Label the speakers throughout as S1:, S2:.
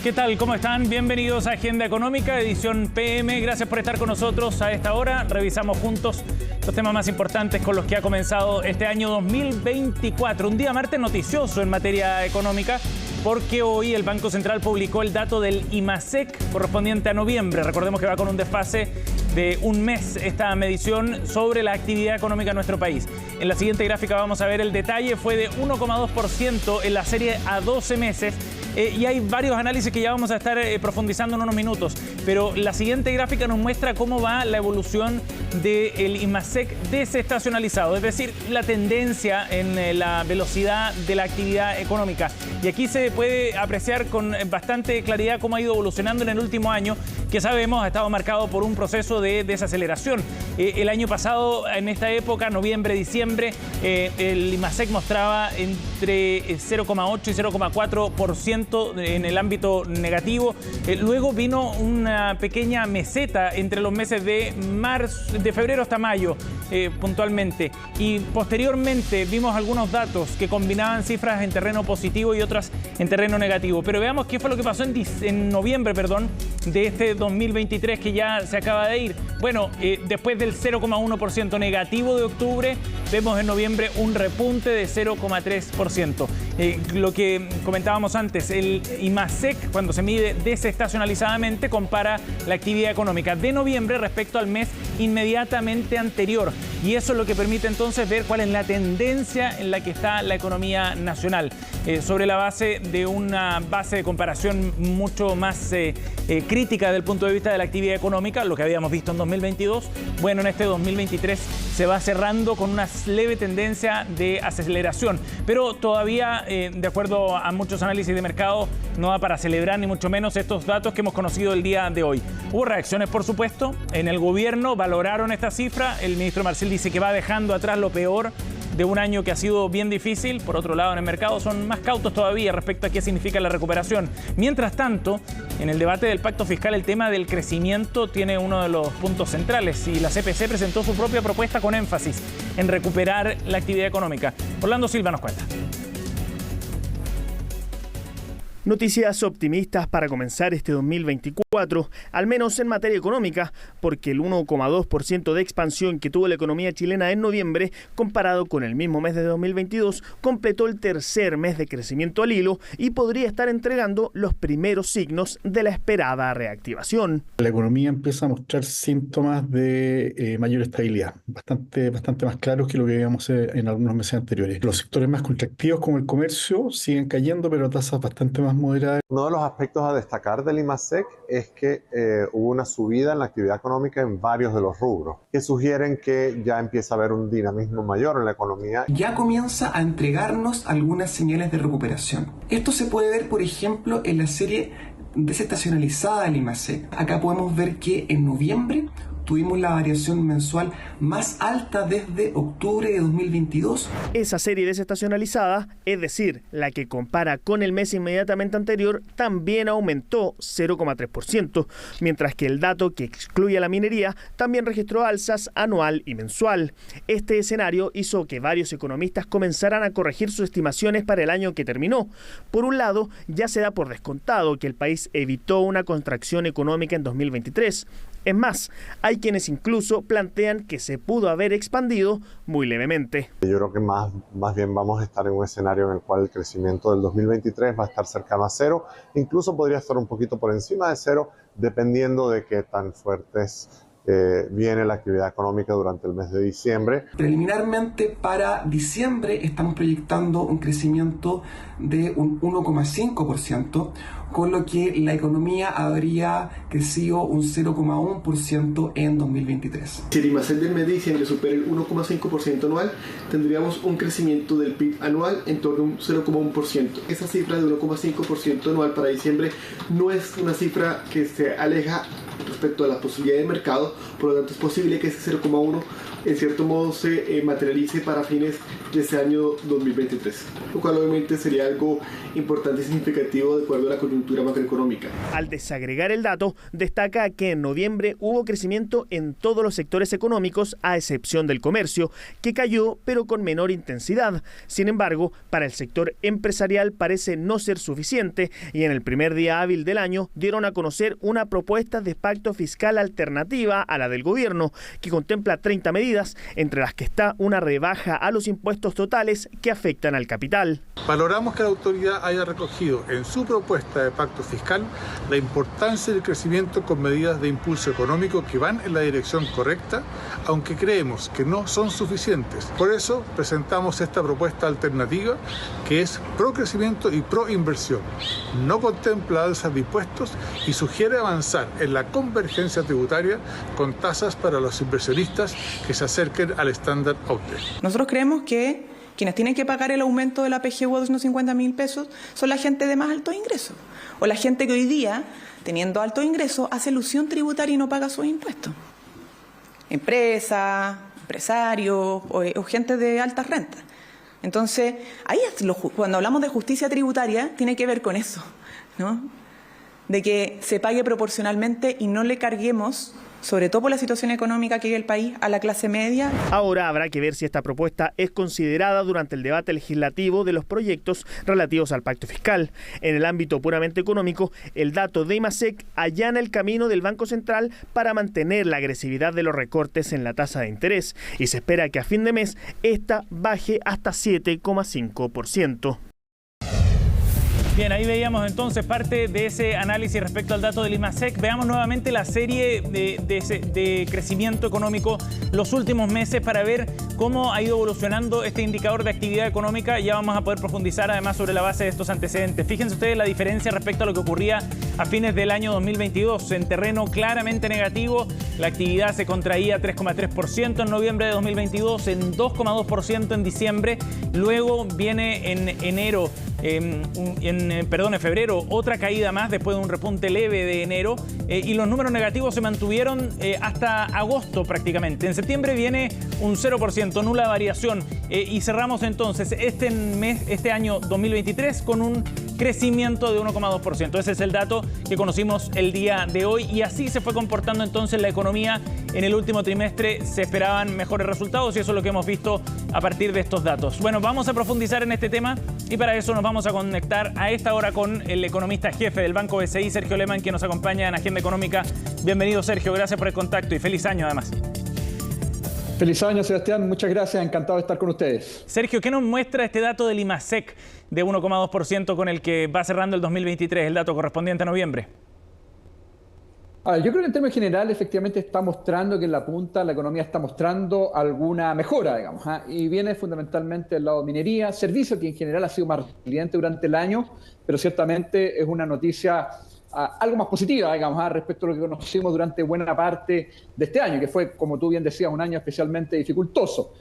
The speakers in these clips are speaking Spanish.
S1: ¿Qué tal? ¿Cómo están? Bienvenidos a Agenda Económica, edición PM. Gracias por estar con nosotros a esta hora. Revisamos juntos los temas más importantes con los que ha comenzado este año 2024. Un día martes noticioso en materia económica, porque hoy el Banco Central publicó el dato del IMASEC correspondiente a noviembre. Recordemos que va con un desfase de un mes esta medición sobre la actividad económica en nuestro país. En la siguiente gráfica vamos a ver el detalle. Fue de 1,2% en la serie a 12 meses. Y hay varios análisis que ya vamos a estar profundizando en unos minutos. Pero la siguiente gráfica nos muestra cómo va la evolución del IMASEC desestacionalizado, es decir, la tendencia en la velocidad de la actividad económica. Y aquí se puede apreciar con bastante claridad cómo ha ido evolucionando en el último año, que sabemos ha estado marcado por un proceso de desaceleración. El año pasado, en esta época, noviembre, diciembre, el IMASEC mostraba entre 0,8 y 0,4% en el ámbito negativo. Luego vino una pequeña meseta entre los meses de febrero hasta mayo, puntualmente. Y posteriormente vimos algunos datos que combinaban cifras en terreno positivo y otras en terreno negativo. Pero veamos qué fue lo que pasó en noviembre, de este 2023 que ya se acaba de ir. Bueno, después del 0,1% negativo de octubre, vemos en noviembre un repunte de 0,3%. Lo que comentábamos antes, el IMASEC, cuando se mide desestacionalizadamente, compara la actividad económica de noviembre respecto al mes inmediatamente anterior. Y eso es lo que permite entonces ver cuál es la tendencia en la que está la economía nacional, sobre la base de una base de comparación mucho más crítica desde el punto de vista de la actividad económica, lo que habíamos visto en 2022. Bueno, en este 2023 se va cerrando con una leve tendencia de aceleración, pero todavía, de acuerdo a muchos análisis de mercado, no va para celebrar ni mucho menos estos datos que hemos conocido el día de hoy. Hubo reacciones, por supuesto, en el gobierno valoraron esta cifra. El ministro Marcel dice que va dejando atrás lo peor de un año que ha sido bien difícil. Por otro lado, en el mercado son más cautos todavía respecto a qué significa la recuperación. Mientras tanto, en el debate del pacto fiscal, el tema del crecimiento tiene uno de los puntos centrales, y la CPC presentó su propia propuesta con énfasis en recuperar la actividad económica. Orlando Silva nos cuenta.
S2: Noticias optimistas para comenzar este 2024, al menos en materia económica, porque el 1,2% de expansión que tuvo la economía chilena en noviembre, comparado con el mismo mes de 2022, completó el tercer mes de crecimiento al hilo y podría estar entregando los primeros signos de la esperada reactivación.
S3: La economía empieza a mostrar síntomas de mayor estabilidad, bastante más claros que lo que veíamos en algunos meses anteriores. Los sectores más contractivos, como el comercio, siguen cayendo, pero a tasas bastante más moderada.
S4: Uno de los aspectos a destacar del IMASEC es que hubo una subida en la actividad económica en varios de los rubros, que sugieren que ya empieza a haber un dinamismo mayor en la economía.
S5: Ya comienza a entregarnos algunas señales de recuperación. Esto se puede ver, por ejemplo, en la serie desestacionalizada del IMASEC. Acá podemos ver que en noviembre tuvimos la variación mensual más alta desde octubre de 2022.
S2: Esa serie desestacionalizada, es decir, la que compara con el mes inmediatamente anterior, también aumentó 0,3%, mientras que el dato que excluye a la minería también registró alzas anual y mensual. Este escenario hizo que varios economistas comenzaran a corregir sus estimaciones para el año que terminó. Por un lado, ya se da por descontado que el país evitó una contracción económica en 2023. Es más, hay quienes incluso plantean que se pudo haber expandido muy levemente.
S4: Yo creo que más bien vamos a estar en un escenario en el cual el crecimiento del 2023 va a estar cercano a cero, incluso podría estar un poquito por encima de cero, dependiendo de qué tan fuertes viene la actividad económica durante el mes de diciembre.
S5: Preliminarmente para diciembre estamos proyectando un crecimiento de un 1,5%, con lo que la economía habría crecido un 0,1% en 2023.
S6: Si el IMASEC del mes de diciembre supera el 1,5% anual, tendríamos un crecimiento del PIB anual en torno a un 0,1%. Esa cifra de 1,5% anual para diciembre no es una cifra que se aleja respecto a las posibilidades del mercado, por lo tanto es posible que ese 0,1 en cierto modo se materialice para fines de este año 2023, lo cual obviamente sería algo importante y significativo de acuerdo a la coyuntura macroeconómica.
S2: Al desagregar el dato, destaca que en noviembre hubo crecimiento en todos los sectores económicos a excepción del comercio, que cayó pero con menor intensidad. Sin embargo, para el sector empresarial parece no ser suficiente y en el primer día hábil del año dieron a conocer una propuesta de pacto fiscal alternativa a la del gobierno, que contempla 30 medidas, entre las que está una rebaja a los impuestos totales que afectan al capital.
S7: Valoramos que la autoridad haya recogido en su propuesta de pacto fiscal la importancia del crecimiento con medidas de impulso económico que van en la dirección correcta, aunque creemos que no son suficientes. Por eso presentamos esta propuesta alternativa que es pro crecimiento y pro inversión. No contempla alzas de impuestos y sugiere avanzar en la convergencia tributaria con tasas para los inversionistas que se acerquen al estándar OCDE.
S8: Nosotros creemos que quienes tienen que pagar el aumento de la PGU de 250.000 pesos son la gente de más altos ingresos o la gente que hoy día, teniendo altos ingresos, hace elusión tributaria y no paga sus impuestos. Empresas, empresarios o gente de altas rentas. Entonces, ahí cuando hablamos de justicia tributaria, tiene que ver con eso, ¿no? De que se pague proporcionalmente y no le carguemos, sobre todo por la situación económica que vive el país, a la clase media.
S2: Ahora habrá que ver si esta propuesta es considerada durante el debate legislativo de los proyectos relativos al pacto fiscal. En el ámbito puramente económico, el dato de IMASEC allana el camino del Banco Central para mantener la agresividad de los recortes en la tasa de interés y se espera que a fin de mes esta baje hasta 7,5%.
S1: Bien, ahí veíamos entonces parte de ese análisis respecto al dato del IMASEC. Veamos nuevamente la serie de crecimiento económico los últimos meses para ver cómo ha ido evolucionando este indicador de actividad económica. Ya vamos a poder profundizar además sobre la base de estos antecedentes. Fíjense ustedes la diferencia respecto a lo que ocurría a fines del año 2022. En terreno claramente negativo, la actividad se contraía 3,3% en noviembre de 2022, en 2,2% en diciembre. Luego viene en enero, en febrero, otra caída más después de un repunte leve de enero y los números negativos se mantuvieron hasta agosto prácticamente. En septiembre viene un 0%, nula variación y cerramos entonces este año 2023 con un crecimiento de 1,2%. Ese es el dato que conocimos el día de hoy y así se fue comportando entonces la economía en el último trimestre. Se esperaban mejores resultados y eso es lo que hemos visto a partir de estos datos. Bueno, vamos a profundizar en este tema y para eso nos vamos a conectar a esta hora con el economista jefe del Banco BCI, Sergio Lehmann, quien nos acompaña en Agenda Económica. Bienvenido, Sergio, gracias por el contacto y feliz año además.
S9: Feliz año, Sebastián. Muchas gracias. Encantado de estar con ustedes.
S1: Sergio, ¿qué nos muestra este dato del IMASEC de 1,2% con el que va cerrando el 2023, el dato correspondiente a noviembre?
S9: Yo creo que en términos generales efectivamente está mostrando que en la punta la economía está mostrando alguna mejora, digamos, y viene fundamentalmente del lado de minería, servicio que en general ha sido más resiliente durante el año, pero ciertamente es una noticia algo más positiva, digamos, respecto a lo que conocimos durante buena parte de este año, que fue, como tú bien decías, un año especialmente dificultoso.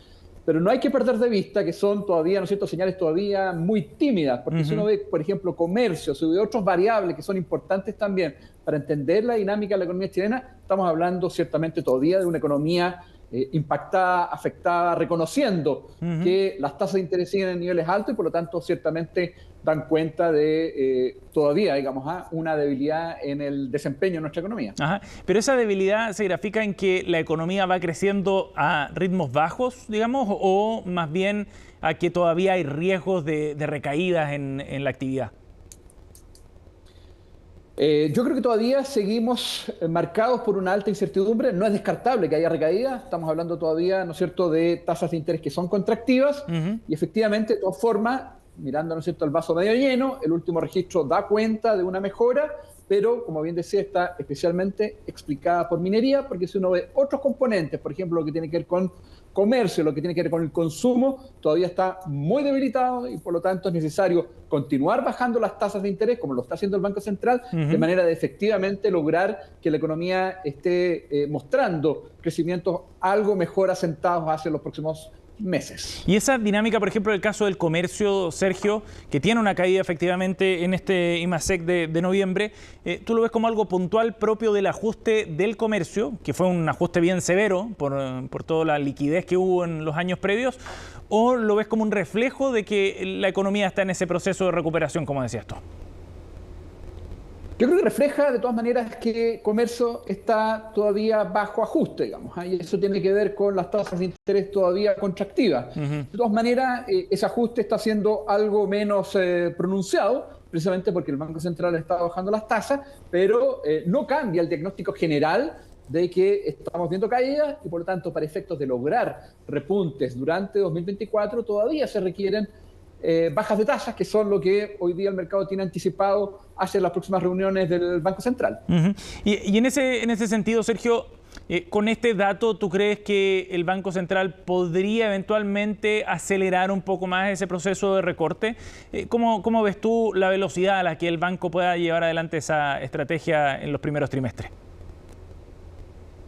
S9: Pero no hay que perder de vista que son todavía, ¿no es cierto?, señales todavía muy tímidas, porque si uno ve, por ejemplo, comercio, si ve otras variables que son importantes también para entender la dinámica de la economía chilena, estamos hablando ciertamente todavía de una economía impactada, afectada, reconociendo que las tasas de interés siguen en niveles altos y por lo tanto ciertamente dan cuenta de todavía, digamos, una debilidad en el desempeño de nuestra economía.
S1: Ajá. Pero esa debilidad se grafica en que la economía va creciendo a ritmos bajos, digamos, o más bien a que todavía hay riesgos de recaídas en la actividad.
S9: Yo creo que todavía seguimos marcados por una alta incertidumbre. No es descartable que haya recaída. Estamos hablando todavía, ¿no es cierto?, de tasas de interés que son contractivas y efectivamente, de todas formas, mirando, ¿no es cierto?, el vaso medio lleno, el último registro da cuenta de una mejora, pero, como bien decía, está especialmente explicada por minería, porque si uno ve otros componentes, por ejemplo, lo que tiene que ver con comercio, lo que tiene que ver con el consumo, todavía está muy debilitado y por lo tanto es necesario continuar bajando las tasas de interés, como lo está haciendo el Banco Central, de manera de efectivamente lograr que la economía esté mostrando crecimientos algo mejor asentados hacia los próximos meses.
S1: Y esa dinámica, por ejemplo, el caso del comercio, Sergio, que tiene una caída efectivamente en este IMASEC de noviembre, ¿tú lo ves como algo puntual propio del ajuste del comercio, que fue un ajuste bien severo por toda la liquidez que hubo en los años previos, o lo ves como un reflejo de que la economía está en ese proceso de recuperación, como decías tú?
S9: Yo creo que refleja de todas maneras que comercio está todavía bajo ajuste, digamos, y eso tiene que ver con las tasas de interés todavía contractivas. De todas maneras, ese ajuste está siendo algo menos pronunciado, precisamente porque el Banco Central está bajando las tasas, pero no cambia el diagnóstico general de que estamos viendo caídas y por lo tanto para efectos de lograr repuntes durante 2024 todavía se requieren bajas de tasas, que son lo que hoy día el mercado tiene anticipado hacia las próximas reuniones del Banco Central.
S1: Y en ese sentido, Sergio, con este dato, ¿tú crees que el Banco Central podría eventualmente acelerar un poco más ese proceso de recorte? ¿Cómo ves tú la velocidad a la que el banco pueda llevar adelante esa estrategia en los primeros trimestres?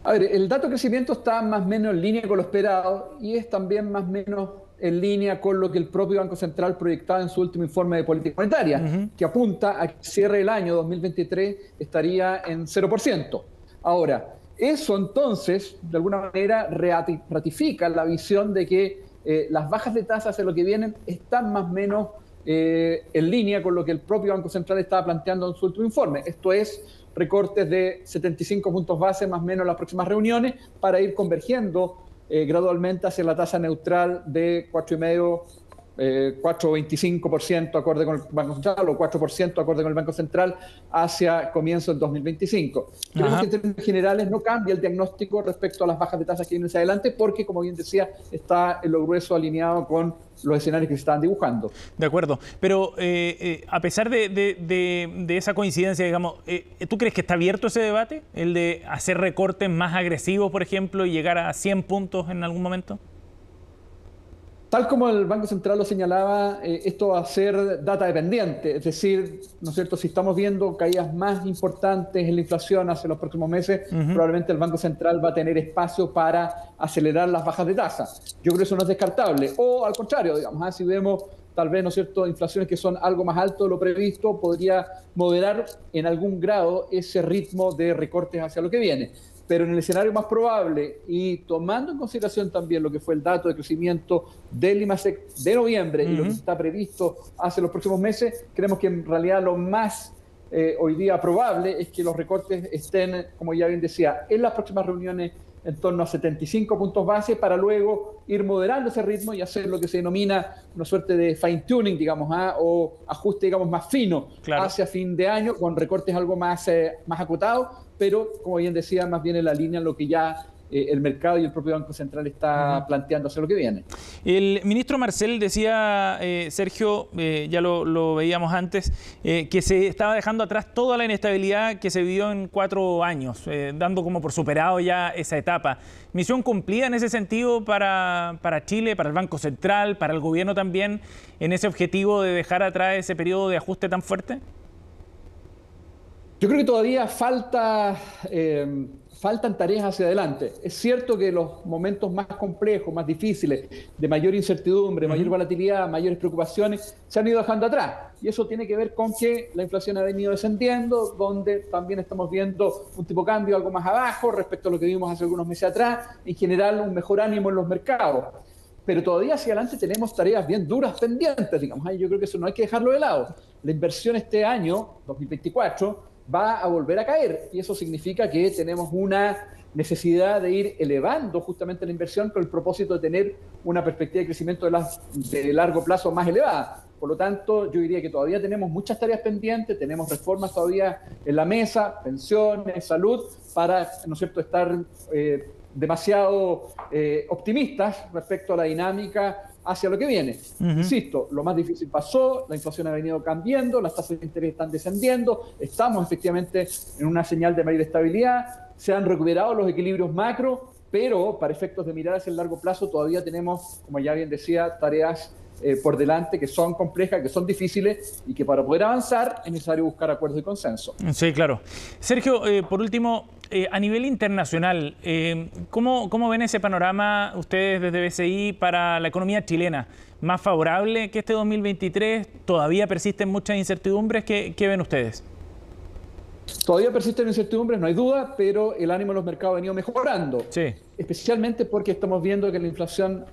S9: A ver, el dato de crecimiento está más o menos en línea con lo esperado y es también más o menos en línea con lo que el propio Banco Central proyectaba en su último informe de política monetaria, que apunta a que el cierre del año 2023 estaría en 0%. Ahora, eso entonces, de alguna manera, ratifica la visión de que las bajas de tasas en lo que vienen están más o menos en línea con lo que el propio Banco Central estaba planteando en su último informe. Esto es, recortes de 75 puntos base más o menos en las próximas reuniones para ir convergiendo gradualmente hacia la tasa neutral de 4,25% acorde con el Banco Central o 4% acorde con el Banco Central hacia comienzo del 2025. Creemos que en términos generales no cambia el diagnóstico respecto a las bajas de tasas que vienen hacia adelante porque, como bien decía, está en lo grueso alineado con los escenarios que se estaban dibujando.
S1: De acuerdo, pero a pesar de esa coincidencia, digamos, ¿tú crees que está abierto ese debate? ¿El de hacer recortes más agresivos, por ejemplo, y llegar a 100 puntos en algún momento?
S9: Tal como el Banco Central lo señalaba, esto va a ser data dependiente, es decir, ¿no es cierto? Si estamos viendo caídas más importantes en la inflación hacia los próximos meses, probablemente el Banco Central va a tener espacio para acelerar las bajas de tasa. Yo creo que eso no es descartable. O al contrario, digamos, si vemos tal vez, ¿no es cierto?, inflaciones que son algo más alto de lo previsto, podría moderar en algún grado ese ritmo de recortes hacia lo que viene. Pero en el escenario más probable y tomando en consideración también lo que fue el dato de crecimiento del IMASEC de noviembre y lo que está previsto hacia los próximos meses, creemos que en realidad lo más hoy día probable es que los recortes estén, como ya bien decía, en las próximas reuniones en torno a 75 puntos base para luego ir moderando ese ritmo y hacer lo que se denomina una suerte de fine-tuning, digamos, o ajuste, digamos, más fino hacia fin de año con recortes algo más acotados, pero, como bien decía, más bien en la línea en lo que ya el mercado y el propio Banco Central está planteando hacia lo que viene.
S1: El ministro Marcel decía, Sergio, ya lo veíamos antes, que se estaba dejando atrás toda la inestabilidad que se vivió en 4 años, dando como por superado ya esa etapa. ¿Misión cumplida en ese sentido para Chile, para el Banco Central, para el gobierno también, en ese objetivo de dejar atrás ese periodo de ajuste tan fuerte?
S9: Yo creo que todavía faltan tareas hacia adelante. Es cierto que los momentos más complejos, más difíciles, de mayor incertidumbre, mayor volatilidad, mayores preocupaciones, se han ido dejando atrás. Y eso tiene que ver con que la inflación ha venido descendiendo, donde también estamos viendo un tipo de cambio algo más abajo respecto a lo que vimos hace algunos meses atrás. En general, un mejor ánimo en los mercados. Pero todavía hacia adelante tenemos tareas bien duras pendientes, digamos. Yo creo que eso no hay que dejarlo de lado. La inversión este año, 2024, va a volver a caer y eso significa que tenemos una necesidad de ir elevando justamente la inversión con el propósito de tener una perspectiva de crecimiento de largo plazo más elevada. Por lo tanto, yo diría que todavía tenemos muchas tareas pendientes, tenemos reformas todavía en la mesa, pensiones, salud, para, ¿no es cierto?, estar demasiado optimistas respecto a la dinámica hacia lo que viene. Insisto, lo más difícil pasó, la inflación ha venido cambiando, las tasas de interés están descendiendo, estamos efectivamente en una señal de mayor estabilidad, se han recuperado los equilibrios macro, pero para efectos de mirar hacia el largo plazo todavía tenemos, como ya bien decía, tareas por delante, que son complejas, que son difíciles y que para poder avanzar es necesario buscar acuerdos y consenso.
S1: Sí, claro. Sergio, por último, a nivel internacional, ¿cómo ven ese panorama ustedes desde BCI para la economía chilena? ¿Más favorable que este 2023? ¿Todavía persisten muchas incertidumbres? ¿Qué ven ustedes?
S9: Todavía persisten incertidumbres, no hay duda, pero el ánimo de los mercados ha venido mejorando.
S1: Sí.
S9: Especialmente porque estamos viendo que la inflación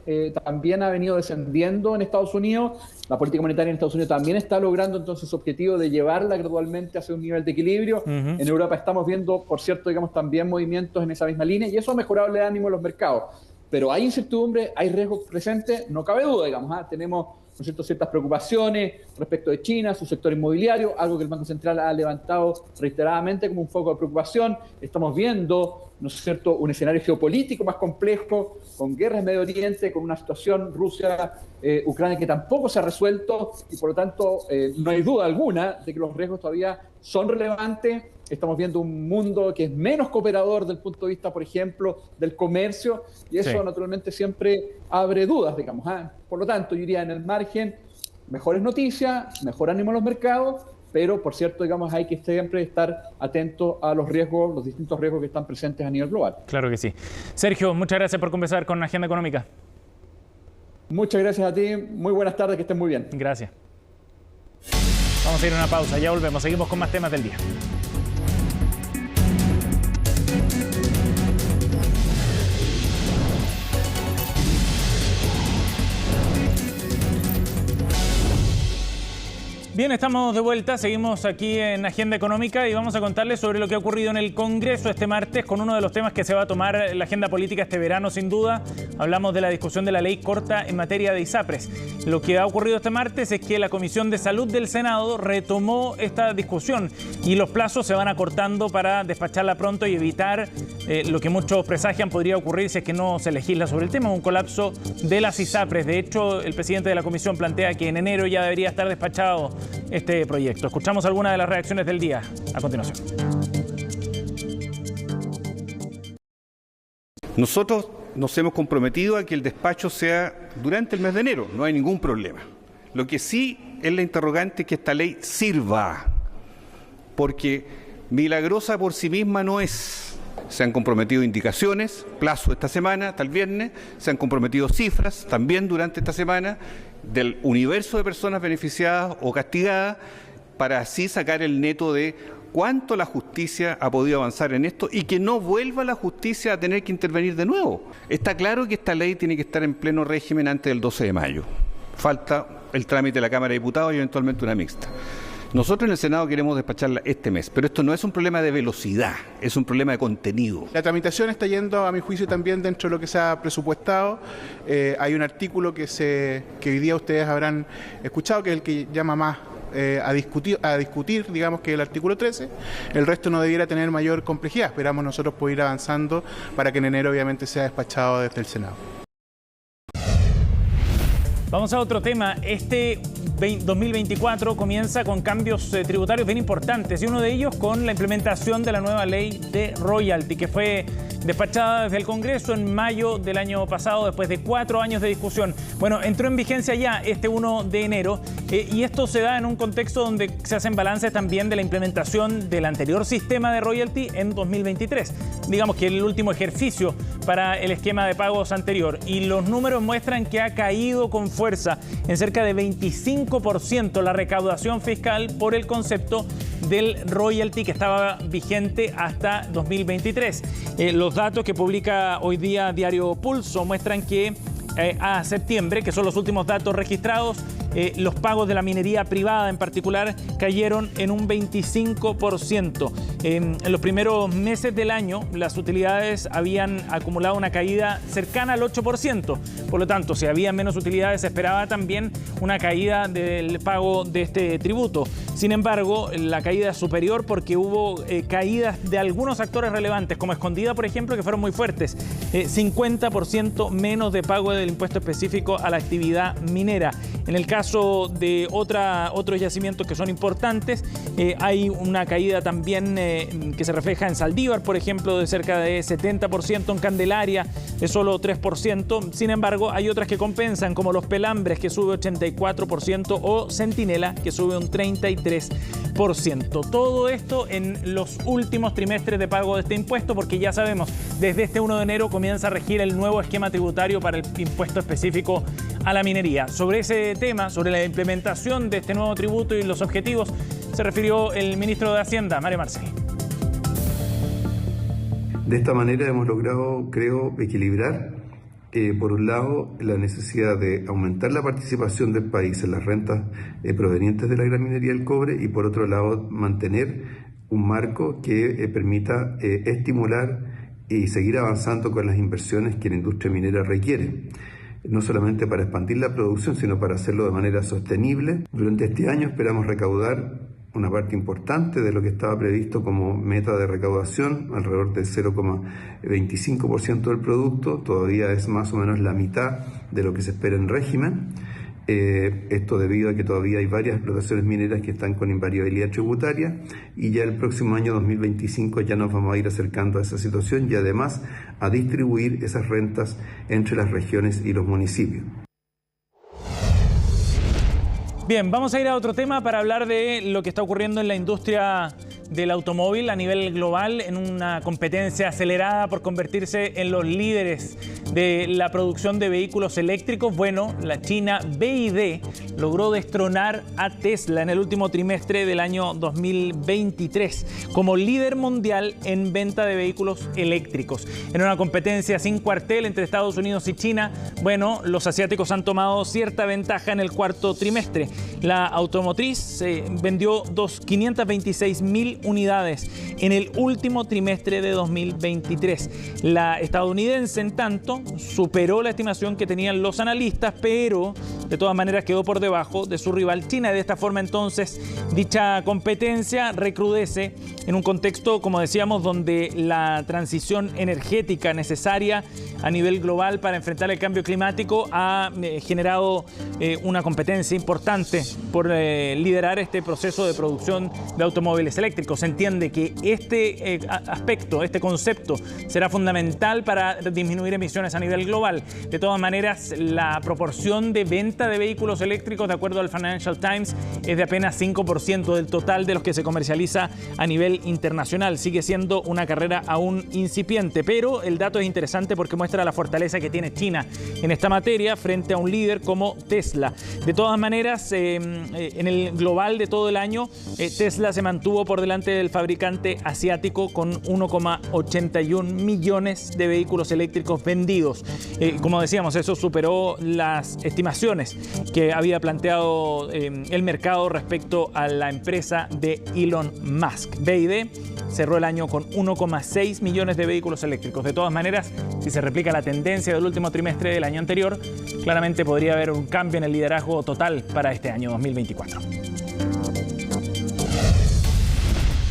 S9: también ha venido descendiendo en Estados Unidos. La política monetaria en Estados Unidos también está logrando entonces su objetivo de llevarla gradualmente hacia un nivel de equilibrio. En Europa estamos viendo, por cierto, digamos, también movimientos en esa misma línea y eso ha mejorado el ánimo de los mercados. Pero hay incertidumbre, hay riesgos presentes, no cabe duda, digamos. Tenemos, ¿no es cierto?, ciertas preocupaciones respecto de China, su sector inmobiliario, algo que el Banco Central ha levantado reiteradamente como un foco de preocupación. Estamos viendo, ¿no es cierto?, un escenario geopolítico más complejo, con guerras en Medio Oriente, con una situación Rusia-Ucrania que tampoco se ha resuelto y por lo tanto no hay duda alguna de que los riesgos todavía son relevantes. Estamos viendo un mundo que es menos cooperador desde el punto de vista, por ejemplo, del comercio y eso naturalmente siempre abre dudas, digamos. Por lo tanto, yo diría en el margen, mejores noticias, mejor ánimo a los mercados, pero por cierto, digamos, hay que siempre estar atento a los riesgos, los distintos riesgos que están presentes a nivel global.
S1: Claro que sí. Sergio, muchas gracias por conversar con Agenda Económica.
S9: Muchas gracias a ti, muy buenas tardes, que estén muy bien.
S1: Gracias. Vamos a ir a una pausa, ya volvemos, seguimos con más temas del día. Bien, estamos de vuelta, seguimos aquí en Agenda Económica y vamos a contarles sobre lo que ha ocurrido en el Congreso este martes con uno de los temas que se va a tomar la agenda política este verano, sin duda. Hablamos de la discusión de la ley corta en materia de ISAPRES. Lo que ha ocurrido este martes es que la Comisión de Salud del Senado retomó esta discusión y los plazos se van acortando para despacharla pronto y evitar lo que muchos presagian podría ocurrir si es que no se legisla sobre el tema, un colapso de las ISAPRES. De hecho, el presidente de la Comisión plantea que en enero ya debería estar despachado este proyecto. Escuchamos algunas de las reacciones del día a continuación.
S10: Nosotros nos hemos comprometido a que el despacho sea durante el mes de enero, no hay ningún problema. Lo que sí es la interrogante es que esta ley sirva, porque milagrosa por sí misma no es. Se han comprometido indicaciones, plazo esta semana, hasta el viernes, se han comprometido cifras también durante esta semana del universo de personas beneficiadas o castigadas para así sacar el neto de cuánto la justicia ha podido avanzar en esto y que no vuelva la justicia a tener que intervenir de nuevo. Está claro que esta ley tiene que estar en pleno régimen antes del 12 de mayo. Falta el trámite de la Cámara de Diputados y eventualmente una mixta. Nosotros en el Senado queremos despacharla este mes, pero esto no es un problema de velocidad, es un problema de contenido.
S11: La tramitación está yendo, a mi juicio, también dentro de lo que se ha presupuestado. Hay un artículo que hoy día ustedes habrán escuchado, que es el que llama más a discutir, digamos, que el artículo 13. El resto no debiera tener mayor complejidad. Esperamos nosotros poder ir avanzando para que en enero obviamente sea despachado desde el Senado.
S1: Vamos a otro tema. Este 2024 comienza con cambios tributarios bien importantes y uno de ellos con la implementación de la nueva ley de royalty que fue despachada desde el Congreso en mayo del año pasado después de 4 años de discusión. Bueno, entró en vigencia ya este 1 de enero y esto se da en un contexto donde se hacen balances también de la implementación del anterior sistema de royalty en 2023. Digamos que el último ejercicio para el esquema de pagos anterior y los números muestran que ha caído con fuerza en cerca de 25% la recaudación fiscal por el concepto del royalty que estaba vigente hasta 2023. Los datos que publica hoy día Diario Pulso muestran que a septiembre, que son los últimos datos registrados, los pagos de la minería privada en particular cayeron en un 25%. En los primeros meses del año, las utilidades habían acumulado una caída cercana al 8%. Por lo tanto, si había menos utilidades, se esperaba también una caída del pago de este tributo. Sin embargo, la caída es superior porque hubo caídas de algunos actores relevantes, como Escondida, por ejemplo, que fueron muy fuertes. 50% menos de pago del impuesto específico a la actividad minera. En el caso de otros yacimientos que son importantes, hay una caída también que se refleja en Saldívar, por ejemplo, de cerca de 70%, en Candelaria de solo 3%. Sin embargo, hay otras que compensan, como Los Pelambres, que sube 84%, o Centinela, que sube un 33%. Todo esto en los últimos trimestres de pago de este impuesto, porque ya sabemos, desde este 1 de enero comienza a regir el nuevo esquema tributario para el impuesto específico a la minería. Sobre ese tema, sobre la implementación de este nuevo tributo y los objetivos, se refirió el ministro de Hacienda, Mario Marcel.
S12: De esta manera hemos logrado, creo, equilibrar, por un lado, la necesidad de aumentar la participación del país en las rentas provenientes de la gran minería del cobre y, por otro lado, mantener un marco que permita estimular y seguir avanzando con las inversiones que la industria minera requiere, no solamente para expandir la producción, sino para hacerlo de manera sostenible. Durante este año esperamos recaudar una parte importante de lo que estaba previsto como meta de recaudación, alrededor del 0,25% del producto. Todavía es más o menos la mitad de lo que se espera en régimen. Esto debido a que todavía hay varias explotaciones mineras que están con invariabilidad tributaria, y ya el próximo año 2025 ya nos vamos a ir acercando a esa situación y además a distribuir esas rentas entre las regiones y los municipios.
S1: Bien, vamos a ir a otro tema para hablar de lo que está ocurriendo en la industria del automóvil a nivel global, en una competencia acelerada por convertirse en los líderes de la producción de vehículos eléctricos. Bueno, la China BYD logró destronar a Tesla en el último trimestre del año 2023 como líder mundial en venta de vehículos eléctricos. En una competencia sin cuartel entre Estados Unidos y China, bueno, los asiáticos han tomado cierta ventaja en el cuarto trimestre. La automotriz vendió 526.000 unidades en el último trimestre de 2023. La estadounidense, en tanto, superó la estimación que tenían los analistas, pero de todas maneras quedó por debajo de su rival China. De esta forma, entonces, dicha competencia recrudece en un contexto, como decíamos, donde la transición energética necesaria a nivel global para enfrentar el cambio climático ha generado una competencia importante por liderar este proceso de producción de automóviles eléctricos. Se entiende que este aspecto, este concepto, será fundamental para disminuir emisiones a nivel global. De todas maneras, la proporción de venta de vehículos eléctricos, de acuerdo al Financial Times, es de apenas 5% del total de los que se comercializa a nivel internacional. Sigue siendo una carrera aún incipiente, pero el dato es interesante porque muestra la fortaleza que tiene China en esta materia frente a un líder como Tesla. De todas maneras, en el global de todo el año, Tesla se mantuvo por delante del fabricante asiático con 1,81 millones de vehículos eléctricos vendidos. Como decíamos, eso superó las estimaciones que había planteado el mercado respecto a la empresa de Elon Musk. BYD cerró el año con 1,6 millones de vehículos eléctricos. De todas maneras, si se replica la tendencia del último trimestre del año anterior, claramente podría haber un cambio en el liderazgo total para este año 2024.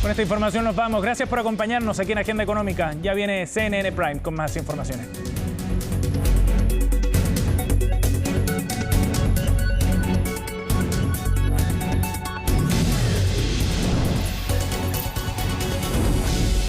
S1: Con esta información nos vamos. Gracias por acompañarnos aquí en Agenda Económica. Ya viene CNN Prime con más informaciones.